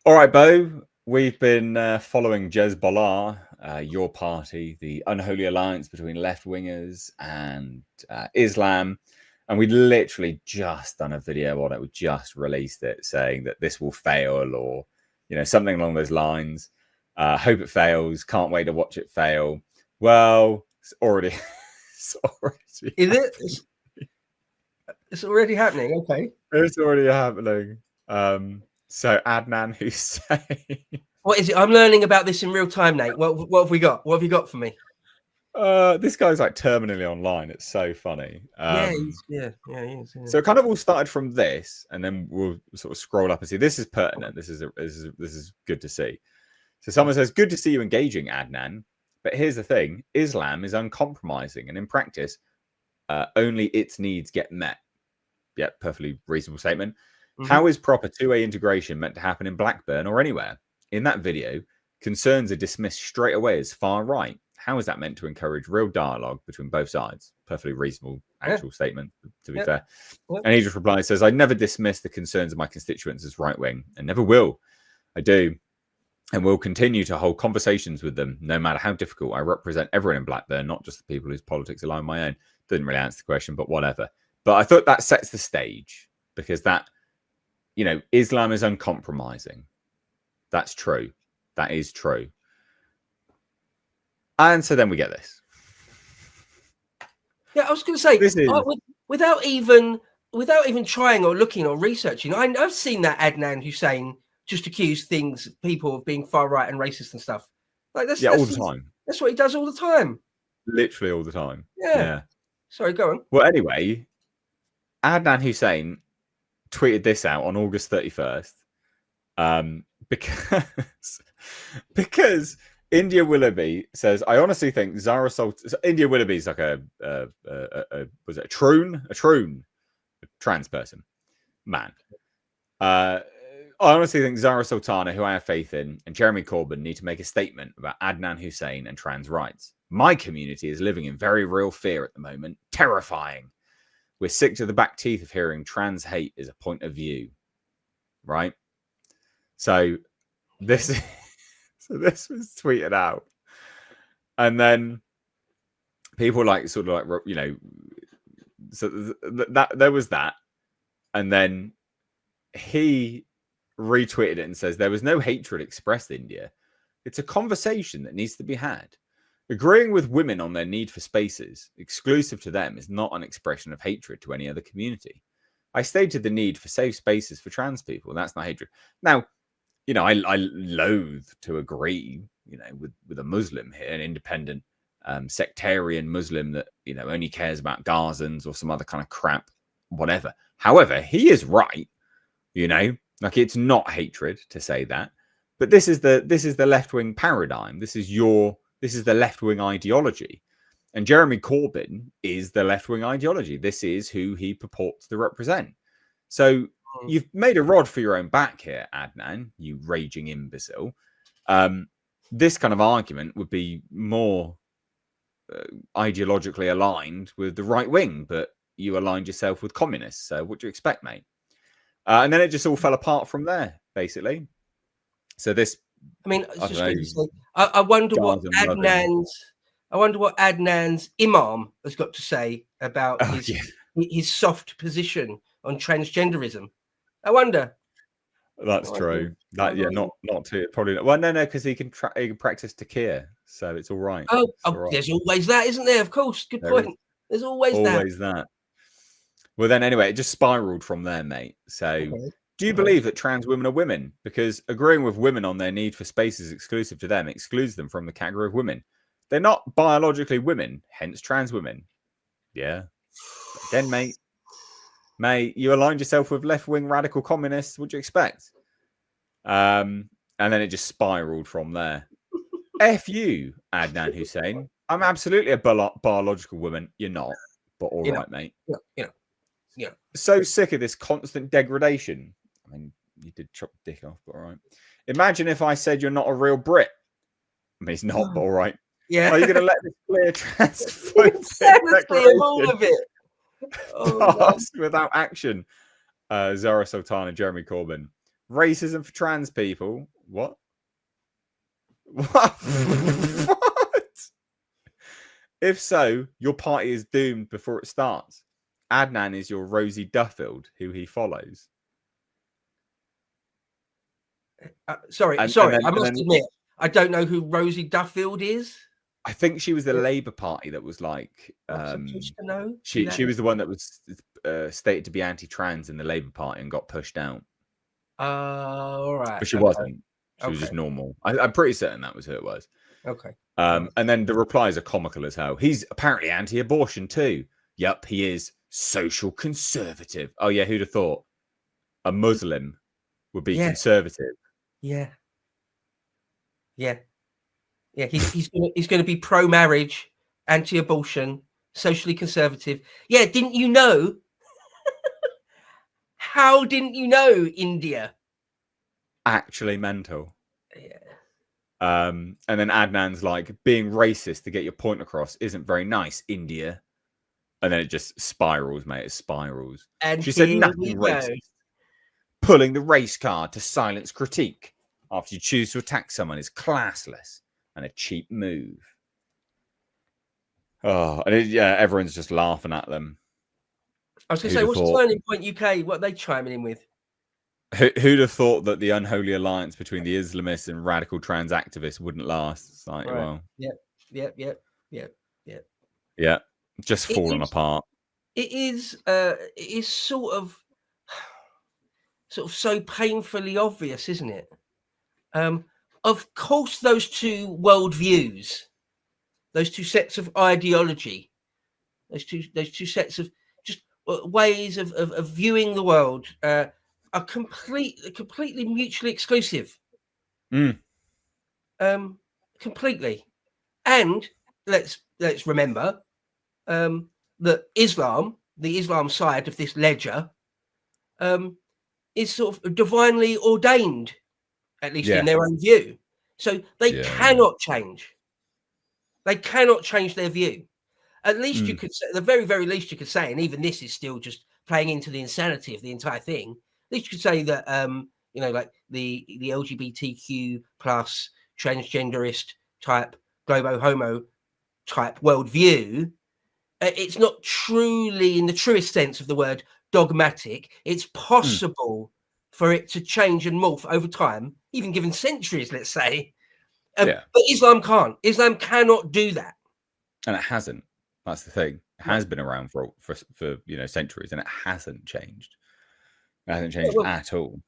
All right, Bo. We've been following Jezbollah, your party, the unholy alliance between left-wingers and Islam. And we literally just done a video on it. We just released it saying that this will fail or, something along those lines. Hope it fails. Can't wait to watch it fail. Well, it's already... Is it? It's already happening. Okay. It's already happening. So Adnan Hussein. What is it? I'm learning about this in real time, Nate. What have we got? What have you got for me? This guy's like terminally online. It's so funny. Yeah, he is. Yeah. So it kind of all started from this, and then we'll sort of scroll up and see. This is pertinent. This is good to see. So someone says, "Good to see you engaging, Adnan. But here's the thing: Islam is uncompromising, and in practice, only its needs get met." Yeah, perfectly reasonable statement. How is proper two-way integration meant to happen in Blackburn or anywhere? In that video, concerns are dismissed straight away as far right. How is that meant to encourage real dialogue between both sides? Perfectly reasonable actual statement, to be fair. And he just replies, says, "I never dismiss the concerns of my constituents as right-wing and never will. I do and will continue to hold conversations with them, no matter how difficult. I represent everyone in Blackburn, not just the people whose politics align with my own." Didn't really answer the question, but whatever. But I thought that sets the stage because that, Islam is uncompromising. That's true. That is true. And so then we get this. Yeah, I was going to say, without even trying or looking or researching, I've seen that Adnan Hussein just accuse people of being far right and racist and stuff. Like that's all the time. That's what he does all the time. Literally all the time. Yeah. Sorry, go on. Well, anyway, Adnan Hussein tweeted this out on August 31st because India Willoughby says, "I honestly think Zara Sultan..." India Willoughby is like a trans person, man. I honestly think Zara Sultana, who I have faith in, and Jeremy Corbyn need to make a statement about Adnan Hussein and trans rights. My community is living in very real fear at the moment. Terrifying. We're sick to the back teeth of hearing trans hate is a point of view. Right? So this was tweeted out. And then people so that there was that. And then he retweeted it and says, "There was no hatred expressed, India. It's a conversation that needs to be had. Agreeing with women on their need for spaces exclusive to them is not an expression of hatred to any other community. I stated the need for safe spaces for trans people. That's not hatred." Now, I loathe to agree, with a Muslim here, an independent sectarian Muslim that, only cares about Gazans or some other kind of crap, whatever. However, he is right, it's not hatred to say that. But this is the left-wing paradigm. This is the left-wing ideology. And Jeremy Corbyn is the left-wing ideology. This is who he purports to represent. So you've made a rod for your own back here, Adnan, you raging imbecile. This kind of argument would be more ideologically aligned with the right wing, but you aligned yourself with communists. So what do you expect, mate? And then it just all fell apart from there, basically. So this... I wonder what Adnan's imam has got to say about his soft position on transgenderism. I wonder. That's true. Not too probably not. Well, no, because he can practice takir, so it's all right. All right. There's always that, isn't there? Of course, good point. There's always that. Well, then anyway, it just spiraled from there, mate. So. Do you believe that trans women are women? Because agreeing with women on their need for spaces exclusive to them excludes them from the category of women. They're not biologically women, hence trans women. Yeah. Again, mate, you aligned yourself with left-wing radical communists. What do you expect? And then it just spiraled from there. F you, Adnan Hussein. I'm absolutely a biological woman. You're not, but all right, mate. Yeah. So sick of this constant degradation. I mean, you did chop the dick off, but all right. Imagine if I said you're not a real Brit. I mean, it's not, but all right. Yeah. Are you going to let this clear transphobic declaration all of it pass without action? Zara Sultana, Jeremy Corbyn. racism for trans people. What? What? What? If so, your party is doomed before it starts. Adnan is your Rosie Duffield, who he follows. Sorry. And I must admit, I don't know who Rosie Duffield is. I think she was the Labour Party that was like. I'm supposed to know. She was the one that was stated to be anti-trans in the Labour Party and got pushed out. All right. But she wasn't. She was just normal. I'm pretty certain that was who it was. Okay. And then the replies are comical as hell. He's apparently anti-abortion too. Yep, he is social conservative. Oh yeah, who'd have thought a Muslim would be conservative? Yeah. He's going to be pro-marriage, anti-abortion, socially conservative. Yeah, didn't you know? How didn't you know, India? Actually mental. Yeah. And then Adnan's like, being racist to get your point across isn't very nice, India. And then it just spirals, mate. It spirals. And she said nothing racist. Pulling the race card to silence critique after you choose to attack someone is classless and a cheap move. Oh, and everyone's just laughing at them. I was going to say, what's Turning Point UK? What are they chiming in with? Who'd have thought that the unholy alliance between the Islamists and radical trans activists wouldn't last? It's like, well, yeah, just falling apart. It is sort of so painfully obvious, isn't it? Of course, those two worldviews, those two sets of ideology, those two sets of just ways of viewing the world are completely mutually exclusive. Completely. And let's remember that Islam, the Islam side of this ledger, is sort of divinely ordained, at least in their own view. So they cannot change. They cannot change their view. At least you could say, the very, very least you could say, and even this is still just playing into the insanity of the entire thing. At least you could say that, like the LGBTQ plus transgenderist type, globo homo type worldview, it's not truly, in the truest sense of the word, dogmatic. It's possible for it to change and morph over time, even given centuries, let's say. But Islam can't. Islam cannot do that, and it hasn't. That's the thing. It has been around for centuries, and it hasn't changed. It hasn't changed at all.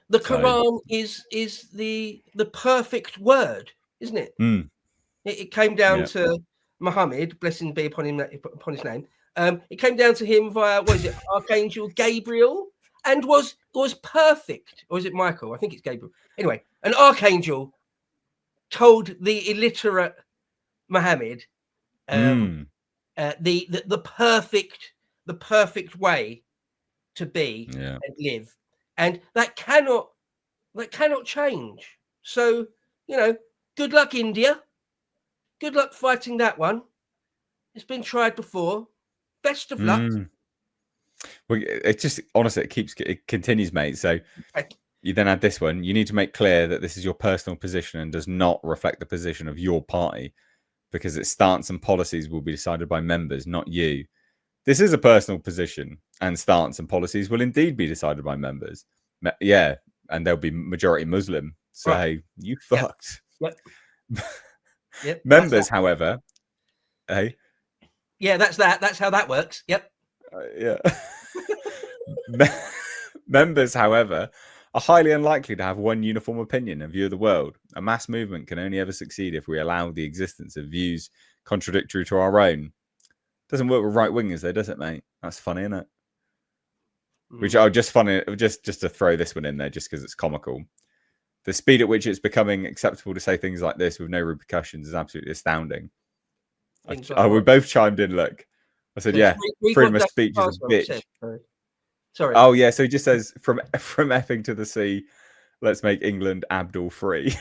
The Quran is the perfect word, isn't it? It came down to Muhammad, blessing be upon him, upon his name. It came down to him via, what is it, Archangel Gabriel, and was perfect. Or is it Michael? I think it's Gabriel. Anyway, an archangel told the illiterate Muhammad the perfect way to be and live, and that cannot change. So good luck, India. Good luck fighting that one. It's been tried before. Best of luck. Well, it just honestly it continues, mate. So you then add this one. You need to make clear that this is your personal position and does not reflect the position of your party, because its stance and policies will be decided by members, not you. This is a personal position, and stance and policies will indeed be decided by members. Yeah, and they'll be majority Muslim. So hey, you fucked. Members, however, hey. Yeah, that's that. That's how that works. Yep. Members, however, are highly unlikely to have one uniform opinion and view of the world. A mass movement can only ever succeed if we allow the existence of views contradictory to our own. Doesn't work with right wingers, though, does it, mate? That's funny, isn't it? Which I just funny, just to throw this one in there, just because it's comical. The speed at which it's becoming acceptable to say things like this with no repercussions is absolutely astounding. We both chimed in. Look, I said, freedom of speech is a bitch. Sorry. Oh yeah, so he just says from effing to the sea, let's make England Abdul free.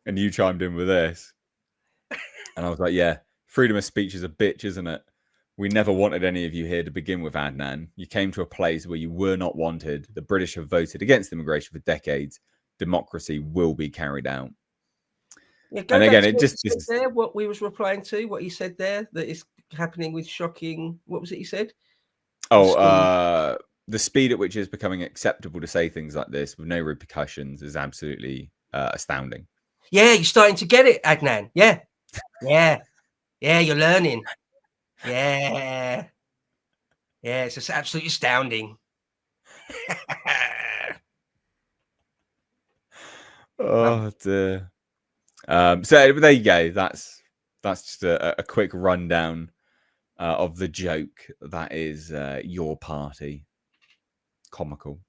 And you chimed in with this, and I was like, yeah, freedom of speech is a bitch, isn't it? We never wanted any of you here to begin with, Adnan. You came to a place where you were not wanted. The British have voted against immigration for decades. Democracy will be carried out. Yeah, and again, it just there. What we was replying to, what he said there, that is happening with shocking. What was it he said? The speed at which it's becoming acceptable to say things like this with no repercussions is absolutely astounding. Yeah, you're starting to get it, Adnan. Yeah, you're learning. Yeah, it's just absolutely astounding. Oh dear. So there you go. That's just a quick rundown of the joke that is your party. Comical.